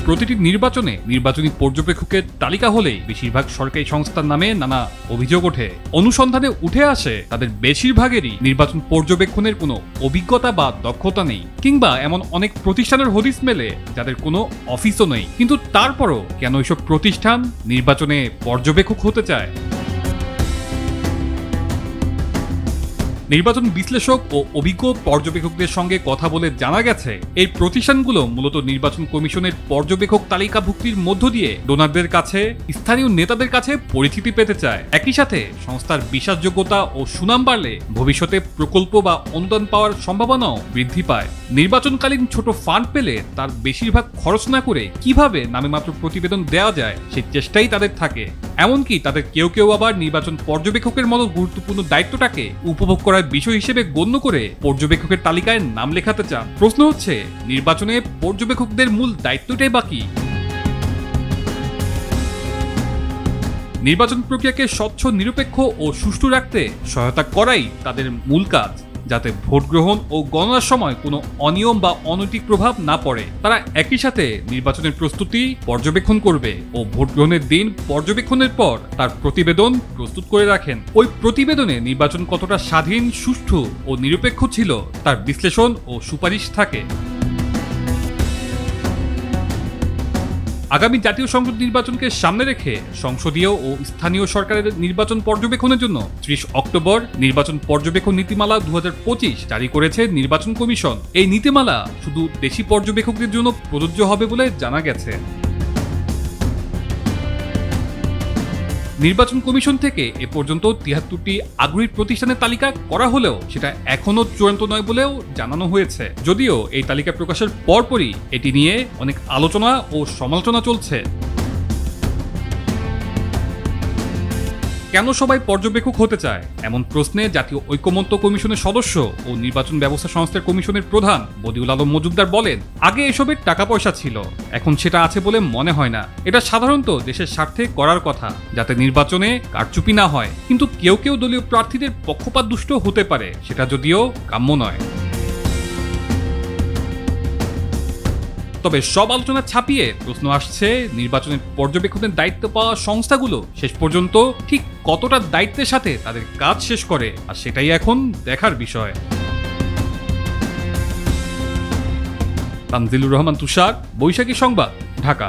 প্রতিটি নির্বাচনে নির্বাচনী পর্যবেক্ষকের তালিকা হলেই বেশিরভাগ সরকারি সংস্থার নামে নানা অভিযোগ ওঠে। অনুসন্ধানে উঠে আসে তাদের বেশিরভাগেরই নির্বাচন পর্যবেক্ষণের কোনো অভিজ্ঞতা বা দক্ষতা নেই, কিংবা এমন অনেক প্রতিষ্ঠানের হদিস মেলে যাদের কোনো অফিসও নেই। কিন্তু তারপরও কেন এসব প্রতিষ্ঠান নির্বাচনে পর্যবেক্ষক হতে চায়? নির্বাচন বিশ্লেষক ও অভিজ্ঞ পর্যবেক্ষকদের সঙ্গে কথা বলে জানা গেছে, এই প্রতিষ্ঠানগুলো মূলত নির্বাচন কমিশনের পর্যবেক্ষক তালিকাভুক্তির মধ্য দিয়ে ডোনারদের কাছে, স্থানীয় নেতাদের কাছে পরিচিতি পেতে চায়। একই সাথে সংস্থার বিশ্বাসযোগ্যতা ও সুনাম বাড়লে ভবিষ্যতে প্রকল্প বা অনুদান পাওয়ার সম্ভাবনাও বৃদ্ধি পায়। নির্বাচনকালীন ছোট ফান্ড পেলে তার বেশিরভাগ খরচ না করে কিভাবে নামেমাত্র প্রতিবেদন দেওয়া যায় সেই চেষ্টাই তাদের থাকে। এমনকি তাদের কেউ কেউ আবার নির্বাচন পর্যবেক্ষকের মতো গুরুত্বপূর্ণ দায়িত্বটাকে উপভোগ করার বিষয় হিসেবে গণ্য করে পর্যবেক্ষকের তালিকায় নাম লেখাতে চান। প্রশ্ন হচ্ছে, নির্বাচনে পর্যবেক্ষকদের মূল দায়িত্বটাই বাকি? নির্বাচন প্রক্রিয়াকে স্বচ্ছ, নিরপেক্ষ ও সুষ্ঠু রাখতে সহায়তা করাই তাদের মূল কাজ, যাতে ভোট গ্রহণ ও গণনার সময় কোনো অনিয়ম বা অনৈতিক প্রভাব না পড়ে। তারা একই সাথে নির্বাচনের প্রস্তুতি পর্যবেক্ষণ করবে ও ভোট গ্রহণের দিন পর্যবেক্ষণের পর তার প্রতিবেদন প্রস্তুত করে রাখেন। ওই প্রতিবেদনে নির্বাচন কতটা স্বাধীন, সুষ্ঠু ও নিরপেক্ষ ছিল তার বিশ্লেষণ ও সুপারিশ থাকে। আগামী জাতীয় সংসদ নির্বাচনকে সামনে রেখে সংসদীয় ও স্থানীয় সরকারের নির্বাচন পর্যবেক্ষণের জন্য 30 অক্টোবর নির্বাচন পর্যবেক্ষণ নীতিমালা 2025 জারি করেছে নির্বাচন কমিশন। এই নীতিমালা শুধু দেশি পর্যবেক্ষকদের জন্য প্রযোজ্য হবে বলে জানা গেছে। নির্বাচন কমিশন থেকে এ পর্যন্ত 73টি আগ্রহী প্রতিষ্ঠানের তালিকা করা হলেও সেটা এখনো চূড়ান্ত নয় বলেও জানানো হয়েছে। যদিও এই তালিকা প্রকাশের পরপরই এটি নিয়ে অনেক আলোচনা ও সমালোচনা চলছে। কেন সবাই পর্যবেক্ষক হতে চায় এমন প্রশ্নে জাতীয় ঐকমত্য কমিশনের সদস্য ও নির্বাচন ব্যবস্থা সংস্থার কমিশনের প্রধান বদিউল আলম মজুমদার বলেন, আগে এসবের টাকা পয়সা ছিল, এখন সেটা আছে বলে মনে হয় না। এটা সাধারণত দেশের স্বার্থে করার কথা, যাতে নির্বাচনে কারচুপি না হয়। কিন্তু কেউ কেউ দলীয় প্রার্থীদের পক্ষপাত দুষ্ট হতে পারে, সেটা যদিও কাম্য নয়। তবে সব আলোচনা ছাপিয়ে প্রশ্ন আসছে, নির্বাচনের পর্যবেক্ষণের দায়িত্ব পাওয়া সংস্থাগুলো শেষ পর্যন্ত ঠিক কতটা দায়িত্বের সাথে তাদের কাজ শেষ করে, আর সেটাই এখন দেখার বিষয়। তানজিলুর রহমান তুষার, বৈশাখী সংবাদ, ঢাকা।